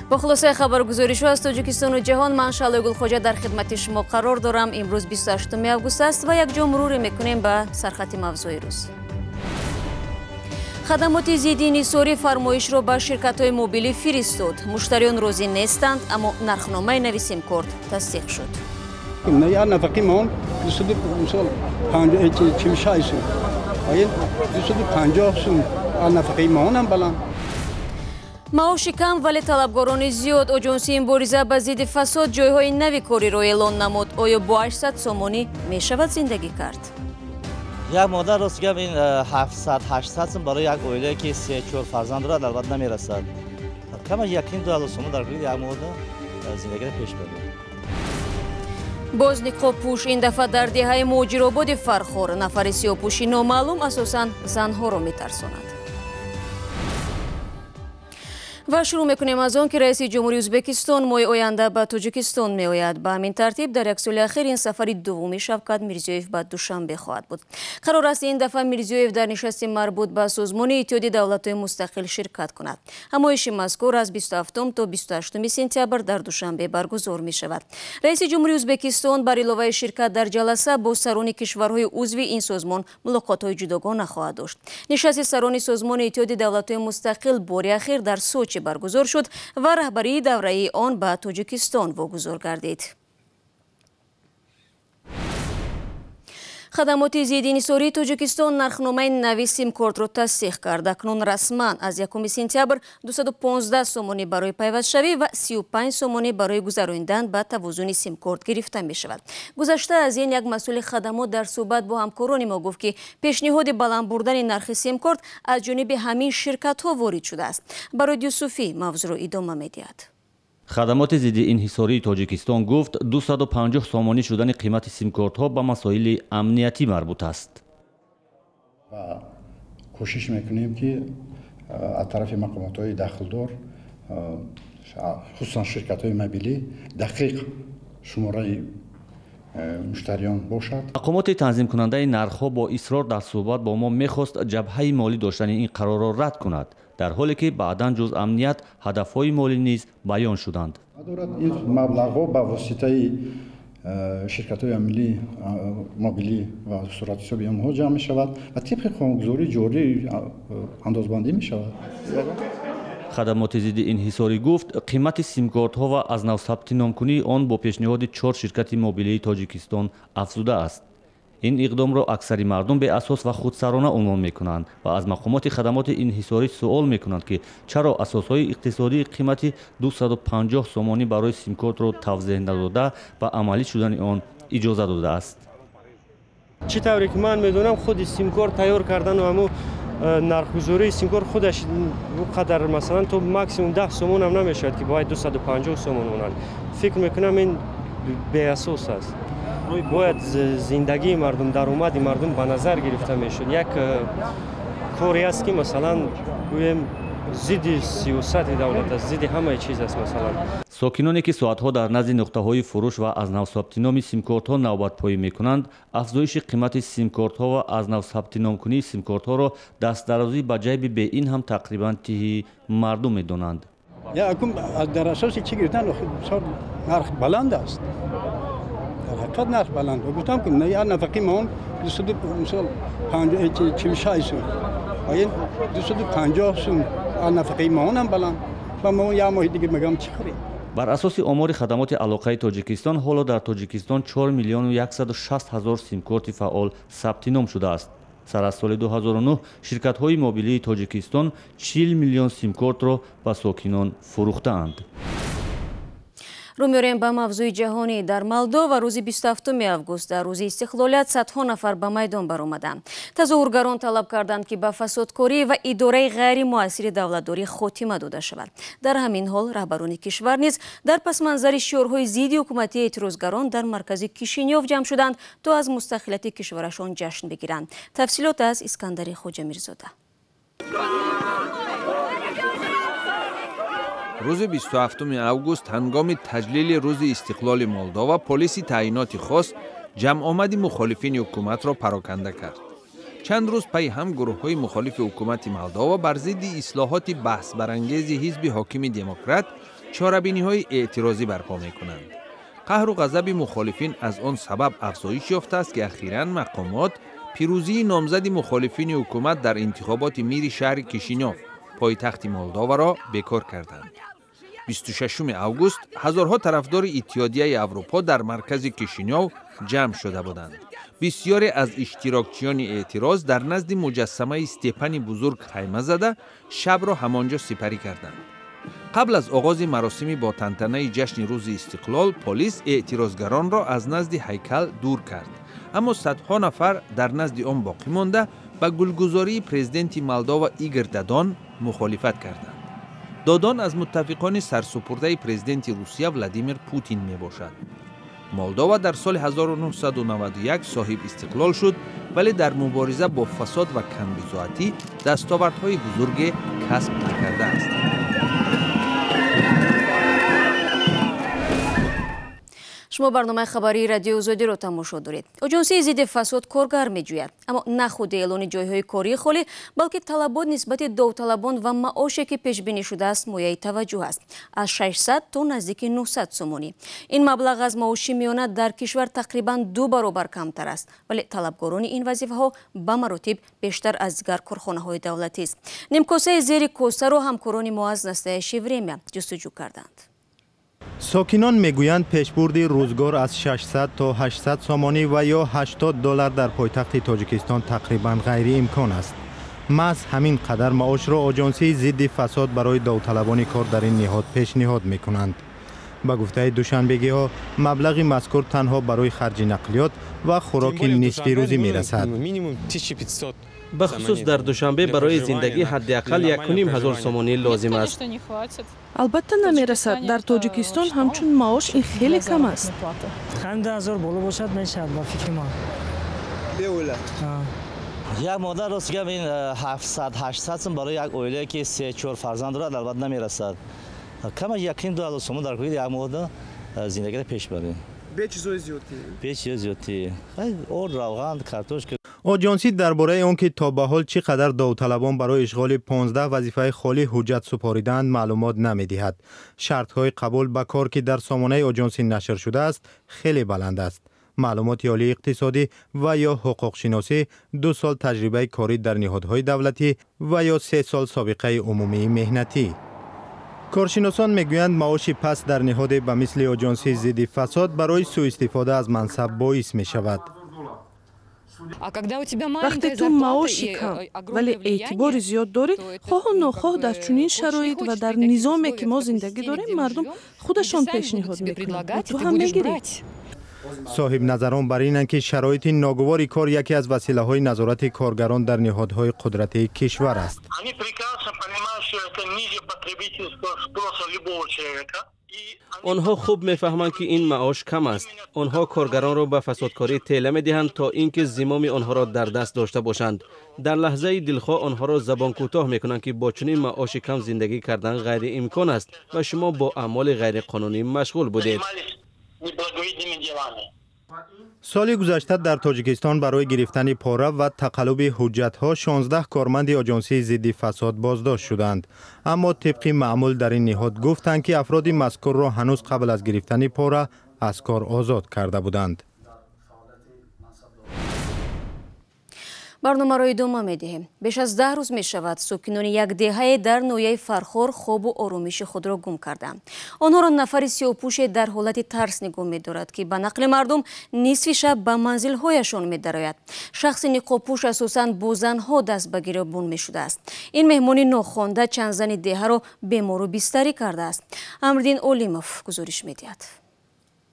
با خلاصه خبرگزاری شو از تاجیکستان و جهان، من شعله گلخواجه در خدمت شما قرار دارم. امروز 28 آگوست است و یک جا مرور میکنیم به سرخط موضوع روز. خدمات ضد انحصاری فرمایش را به شرکت‌های موبیلی فرستاد. مشتریان راضی نیستند، اما نرخنامه نوی سیم کارت تصدیق شد. نه نفقی مان 250 سون. آیا 250 سون نفقی مانم بلند. معاش کم ولی طلبگاران زیاد. آژانسی مبارزه با ضد فساد جایهای نوی کاری را اعلان نمود. آیا با 800 سومانی می شود زندگی کرد؟ یک مادر راست گم این 700-800 سوم برای یک اویله که 3-4 فرزند دارد البته نمیرسد. کم از 1-2 سوم در یک مادر زندگی را پیش ببرد. باز نقاب پوش این دفعه در دهه مهاجرآباد فرخار. نفر سیاه‌پوشی نامعلوم اساساً زنها را میترساند. و شروع میکنیم از آن که رئیس جمهوری ازبکستان ماه آینده به تاجیکستان میآید. به همین ترتیب در یک سال اخیر این سفر دوم شوکت میرزیویف به دوشنبه خواهد بود. قرار است این دفعه میرزیویف در نشست مربوط به سازمان اتحادیه دولت‌های مستقل شرکت کند. همایش مذکور از 27 تا 28 سپتامبر در دوشنبه برگزار می شود. رئیس جمهوری ازبکستان بر علاوه شرکت در جلسه با سران کشورهای عضو این سازمان ملاقات‌های جداگانه خواهد داشت. نشست سران سازمان اتحادیه دولت‌های مستقل بار اخیر در سوچی برگزار شد و رهبری دوره آن به تاجیکستان واگذار گردید. خدمات ضد انحصاری تاجیکستان نرخنامه نوی سیم کارت را تصدیق کرد. اکنون رسما از 1 سپتامبر 215 سومانی برای پیوست شوی و 35 سومانی برای گذراندن به توازن سیم کارت گرفته می شود. گذشته از این یک مسئول خدمات در صحبت با همکاران ما گفت که پیشنهاد بلند بردن نرخ سیم کارت از جانب همین شرکت ها وارد شده است. برای یوسفی موضوع را ادامه می‌دهد. خدمات ضد انحصاری تاجیکستان گفت 250 سومانی شدن قیمت سیم کارت ها به مسائل امنیتی مربوط است. و کوشش میکنیم که از طرف مقامات های دخلدار خصوصا شرکت های موبیلی دقیق شماره مشتریان باشد. مقامات تنظیم کننده نرخ ها با اصرار در صحبت با ما میخواست جبهه مالی داشتن این قرار را رد کند، در حالی که بعداً جز امنیت هدفهای مالی نیز بیان شدند. این مبلغ ها به واسطه شرکت‌های موبیلی و صورت حسابی آنها جمع می شود و طبق قانونگذاری جاری اندازبندی می شود. خدمات ضد انحصاری گفت قیمت سیم کارت ها و از نو ثبت نام کنی آن با پیشنهاد 4 شرکت موبیلی تاجیکستان افزوده است. این اقدام را اکثر مردم به اساس و خودسرانه عنوان میکنند و از مقامات خدمات انحصاری سوال میکنند که چرا اساسهای اقتصادی قیمت 250 سومانی برای سیم کارت را توضیح نداده و عملی شدن آن اجازه داده است. چی طوری که من میدونم خود سیم کارت تیار کردن و همو نرخ‌گذاری سیم کارت خودش قدر مثلا تو ماکسیمم 10 سومون هم نمیشد که باید 250 سومون مونن. فکر میکنم این بی اساس است. باید زندگی مردم، درآمد مردم به نظر گرفته میشد. یک کاری است که مثلا گویم ضد سیاست دولت است، ضد همه چیز است. مثلا ساکنانی که ساعتها در نزد نقطه‌های فروش و از نو ثبت نام سیم کارت ها نوبت پایی میکنند، افزایش قیمت سیم کارت ها و از نو ثبت نام کنی سیم کارت ها را دست درازی به جیب به این هم تقریبا تهی مردم میدانند. یا اکنون در اساس چی گرفتن نرخ بلند است. در حقیقت نرخ بلند و گفتم که نه نفقی مان 246 سون. آیا 250 سون نفقی مان هم بلند و ما یا ماه دیگه میگم چی خوریم. بر اساس آمار خدمات علاقه تاجیکستان حالا در تاجیکستان 4 میلیون و 160 هزار سیم کارت فعال ثبت نام شده است. سر از سال 2009 شرکت های موبیلی تاجیکستان 40 میلیون سیم کارت را به ساکنان فروختند. رو می‌ریم به موضوع جهانی. در مولداوا روز 27 آگوست در روز استقلالیت صدها نفر به میدان برآمدند. تظاهرگران طلب کردند که به فسادکاری و اداره غیر مؤثر دولتداری خاتمه داده شود. در همین حال رهبران کشور نیز در پس منظر شعارهای ضد حکومتی اعتراضگران در مرکز کیشینیوف جمع شدند تا از مستقلیت کشورشان جشن بگیرند. تفصیلات از اسکندر خوجه میرزاده. روز 27 اوگوست هنگام تجلیل روز استقلال مولداوا پلیس تعیینات خاص جمع آمد مخالفین حکومت را پراکنده کرد. چند روز پی هم گروه‌های مخالف حکومت مولداوا بر ضد اصلاحات بحث برانگیز حزب حاکم دموکرات چاره‌بینی‌های اعتراضی برپا می‌کنند. قهر و غضب مخالفین از آن سبب افزایش یافته است که اخیراً مقامات پیروزی نامزد مخالفین حکومت در انتخابات میر شهر کیشینیوف پایتخت مولداوا را بکار کردند. 26 اوگوست هزارها طرفدار اتحادیه اروپا در مرکز کیشینیوف جمع شده بودند. بسیاری از اشتراکچیان اعتراض در نزد مجسمه استپان بزرگ خیمه زده شب را همانجا سپری کردند. قبل از آغاز مراسم با تنتنه جشن روز استقلال، پلیس اعتراضگران را از نزد هیکل دور کرد. اما صدها نفر در نزد آن باقی مانده به گلگزاری پرزیدنت مولداوا ایگور دادان مخالفت کردند. دادان از متفقان سرسپرده پرزیدنت روسیه ولادیمیر پوتین می باشد. مولداوا در سال 1991 صاحب استقلال شد، ولی در مبارزه با فساد و کمبزاعتی دستاوردهای بزرگ کسب نکرده است. شما برنامه خبری رادیو آزادی را تماشا دارید. اجنسی ضد فساد کارگر میجوید، اما نه خود اعلان جایهای کاری خالی، بلکه طلبات نسبت داوطلبان و معاشی که پیش بینی شده است مایه توجه است. از 600 تا نزدیک 900 سومانی. این مبلغ از معاش میانه در کشور تقریبا 2 برابر کمتر است، ولی طلبگاران این وظیفه ها به مراتب بیشتر از دیگر کارخانه های دولتی است. نیمکاسه زیر کوسه را همکاران ما از نستایش وریمه جستجو کردند. ساکنان میگویند پیشبرد روزگار از 600 تا 800 سومانی و یا 80 دلار در پایتخت تاجیکستان تقریبا غیر امکان است. محض همین قدر معاش را آژانسی ضد فساد برای داوطلبان کار در این نهاد پیشنهاد میکنند. به گفته دوشنبگی ها مبلغ مذکور تنها برای خرج نقلیات و خوراک نصف روزی میرسد. به خصوص در دوشنبه برای زندگی حداقل 1,500 سومانی لازم است. البته نمیرسد. در تاجیکستان همچون معاش این خیلی کم است. 5000 بالا باشد میشد با فکر ما. یک مادر راست که این 700-800 برای یک اویله که 3-4 فرزند دارد البته نمیرسد. کم 1,000 سوم در یک مادر زندگی را پیش بره. به چیزای زیادی. به چیز زیادی. اور روغن کارتوش. آژانسی درباره آنکه تا به حال چقدر داوطلبان برای اشغال 15 وظیفه خالی حجت سپاریدند معلومات نمی‌دهد. شرط‌های قبول به کار که در سامانه آژانسی نشر شده است خیلی بلند است. معلومات عالی اقتصادی و یا حقوق شناسی، 2 سال تجربه کاری در نهادهای دولتی و یا 3 سال سابقه عمومی مهنتی. کارشناسان میگویند معاش پس در نهاد به مثل آژانسی ضد فساد برای سوء استفاده از منصب باعث می شود. وقتی تو معاشی کم ولی اعتبار زیاد دارید، خواه و ناخواه در چنین شرایط و در نظامی که ما زندگی داریم مردم خودشان پیشنهاد میکنند. تو هم میگیری. صاحب نظران بر اینند که شرایط ناگوار کار یکی از وسیله‌های نظارت کارگران در نهادهای قدرتی کشور است. آنها خوب میفهمند که این معاش کم است. آنها کارگران را به فسادکاری طیله میدهند تا اینکه زمام آنها را در دست داشته باشند. در لحظه دلخواه آنها را زبان کوتاه میکنند که با چنین معاش کم زندگی کردن غیر امکان است و شما با اعمال غیر قانونی مشغول بودید. سال گذشته در تاجیکستان برای گرفتن پاره و تقلب حجت‌ها 16 کارمند آژانسی ضد فساد بازداشت شدند. اما طبق معمول در این نهاد گفتند که افراد مذکور را هنوز قبل از گرفتن پاره از کار آزاد کرده بودند. برنامه را ادامه می‌دهیم. بیش از 10 روز می‌شود ساکنان یک دهه در نویه فرخار خواب و آرامش خود را گم کردند. آنها را نفر سیاه‌پوش در حالت ترس نگاه می‌دارد که به نقل مردم نصف شب به منزل‌هایشان می‌دراید. شخص نقاب‌پوش اساساً با زن‌ها دست به گریبان می‌شده است. این مهمانی ناخوانده چند زن دهه را بیمار و بستری کرده است. امردین اولیموف گزارش می‌دهد.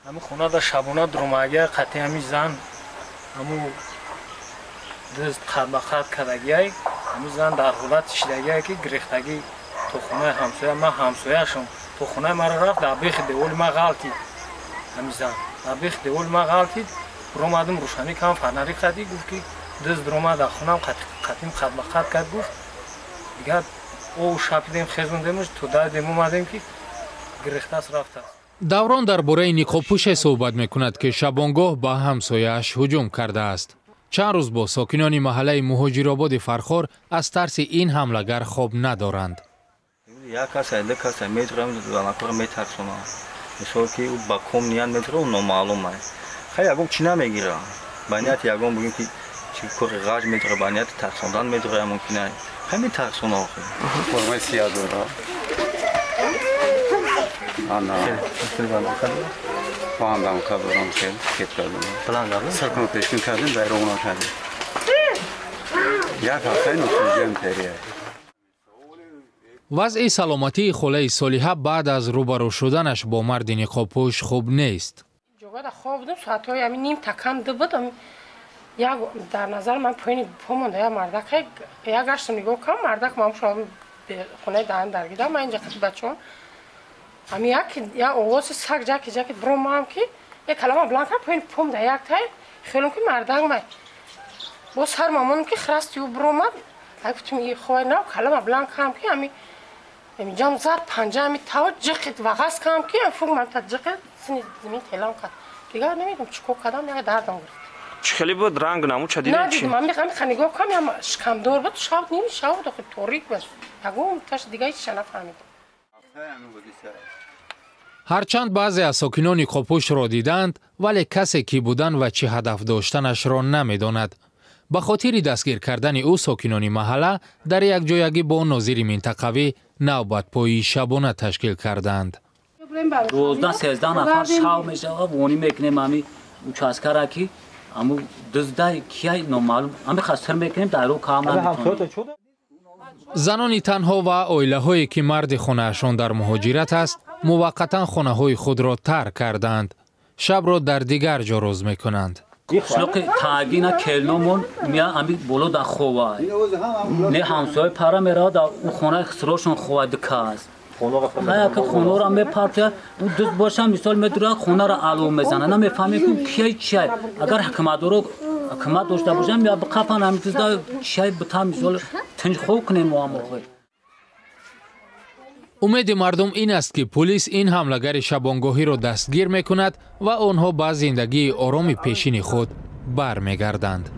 همون خونه در شبانه درماگی قطعی همین زن همون دست خط به خط کردگی همین زن در حالت شدگی که گریختگی تو خونه همسایه من همسایه‌شم تو خونه مرا رفت در بیخ دیوال ما غلطید همین زن در بیخ دیوال ما غلطید برآمدم روشنی کردم فنری قدی گفت که دست درآمد در خونم قطیم خط به خط کرد گفت دیگه او شپیدیم خیزوندیمش تو دادیم اومدیم که گریخته است رفته است. دوران درباره نقاب‌پوش صحبت میکند که شبانگاه با همسایه‌اش هجوم کرده است. چند روز با ساکنان محله مهاجرآباد فرخار از ترس این حمله‌گر خواب ندارند. یک کس ایده کس میترم دانکور میترسونه مثلا که او با کم نیان میتره اون نامعلومه خیلی اگم چی نمیگیره بانیت یکم بگیم که چی کار غاج میتره بانیت ترسوندن میتره ممکنه خیلی ترسونه آخه فرمای سیاه داره آنا فهمیدم که برام خیلی کت کردم پلان کردم سرکن پیشکن کردم دایره اونا کردم یک هفته نتیجه تریه وضع سلامتی خاله صالحه بعد از روبرو شدنش با مرد نقابپوش خوب نیست. جوگا خوابیدم ساعت‌های همین نیم تکم بودم یک در نظر من پایین پامونده یا مردک یک گشتم نگاه کنم مردک مام شما به خونه دهن درگیدم من اینجا خیلی بچه‌ها همین یک آواز سگ جاکی برام هم که یک کلمه بلند کرد پایین پام ده یک تای خیلی که مردک من با سر مامانم که خراستی و برام گفتم این خواه نه کلمه بلند کردم که همین جام زد پنجه همی تا جقت وقاس کردم که فوق من تا جقت زمین تلام کرد دیگر نمیدونم چیکار کردم دیگه دردم گرفت چخلی بود رنگ نمو چه دیدی چی؟ من میخوام نگاه کنم یا شکم دور بود شاید نمیشه خود توریک بود یگم تاش دیگه هیچ نفهمیدم هرچند بعضی از ساکنان نقابپوش را دیدند ولی کسی کی بودن و چه هدف داشتنش را نمیداند. به خاطر دستگیر کردن او ساکنان محله در یک جایگی با ناظر منطقوی نوبت پایی شبانه تشکیل کردند. 12-13 نفر شاو میشه وانی میکنیم امی اوچاسکارا کی امو دزدای کیای نامعلوم امی خسر میکنیم دارو کاملا زنان تنها و عائله هایی که مرد خونهشان در مهاجرت است موقتا خانه های خود را ترک کردند. شب را در دیگر جا روز میکنند. شلوک تاگینا کلنمون میا امی بولو دا خواه نه همسایه پارا میرا دا اون خونه خسروشون خواه دکاز خیلی که خونه را میپرده اون دوست باشم مثال میدوره خونه را علوم میزنه نمیفهمی که کیای چیای اگر حکمت داشته باشم یا بقفن همی دوزده چیای بتا مثال تنج خوب کنیم و موقع امید مردم این است که پلیس این حملگر شبانگاهی را دستگیر میکند و آنها با زندگی آرام پیشین خود برمیگردند.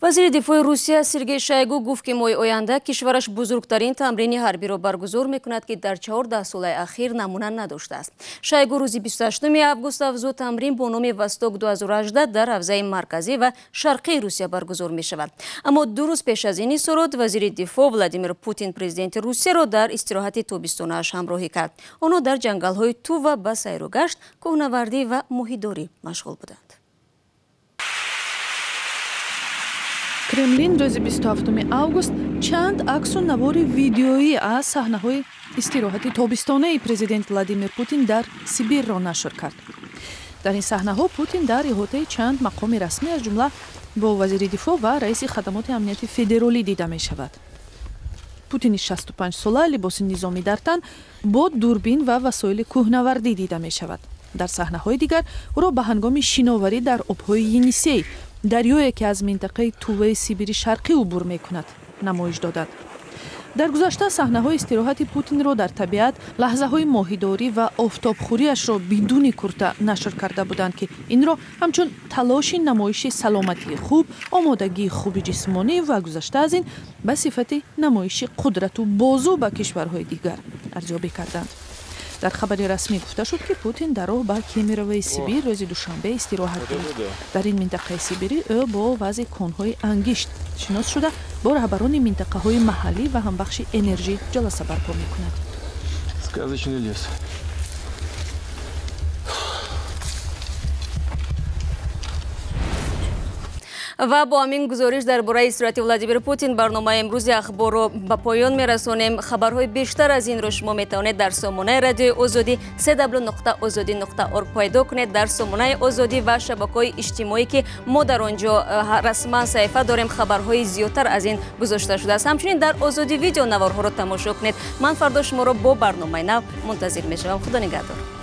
وزیر دفاع روسیه سرگئی شایگو گفت که ماه آینده کشورش بزرگترین تمرین حربی را برگزار میکند که در 14 سال اخیر نمونه نداشته است. شایگو روز 28 آگوست افزود تمرین با نام وستوک 2018 در حوزه مرکزی و شرقی روسیه برگزار می شود. اما 2 روز پیش از این سرود وزیر دفاع ولادیمیر پوتین پرزیدنت روسیه را در استراحت تابستانش همراهی کرد. آنها در جنگل های تو و به سیر و گشت، کوهنوردی و ماهیداری مشغول بودند. کремлин рӯзи 27 август чанд аксу навори видеоӣ аз саҳнаҳои истироҳати тобистонаи президент Владимир Путин дар Сибирро нашр кард. дар ин саҳнаҳо Путин дар иҳотаи чанд мақоми расмӣ аз ҷумла бо вазири дифоъ ва раиси хадамоти амнияти федералӣ дида мешавад. Путини 65 сола либоси низомӣ дар тан бо дурбин ва васоили кӯҳнавардӣ дида мешавад. дар саҳнаҳои дигар ӯро ба ҳангоми шиноварӣ дар обҳои Енисей дарёе ки аз минтақаи Туваи Сибири шарқӣ убур мекунад намоиш доданд. дар гузашта саҳнаҳои истироҳати Путинро дар табиат, лаҳзаҳои моҳидорӣ ва офтобхӯриашро бидуни курта нашр карда буданд ки инро ҳамчун талоши намоиши саломатии хуб, омодагии хуби ҷисмонӣ ва гузашта аз ин ба сифати намоиши қудрату бозу ба кишварҳои дигар арзёбӣ карданд. дар хабари расмӣ гуфта шуд ки Путин дар роҳ ба Кемероваи Сибир рӯзи душанбе истироҳат бурд. дар ин минтақаи сибирӣ ӯ бо вазъи конҳои ангишт шинос шуда бо раҳбарони минтақаҳои маҳаллӣ ва ҳамбахши энержӣ ҷаласа барпо мекунад. Сказочный лес. و با همین گزارش درباره استراحت ولادیمیر پوتین برنامه امروز اخبار رو به پایان میرسونیم. خبرهای بیشتر از این رو شما میتوانید در سامانه رادیو آزادی www.azadi.org پیدا کنید. در سامانه آزادی و شبکه‌های اجتماعی که ما در آنجا رسما صفحه داریم خبرهای زیادتر از این گذاشته شده است. همچنین در آزادی ویدیو نوارها رو تماشا کنید. من فردا شما رو با برنامه نو منتظر میشم. خدا نگهدار.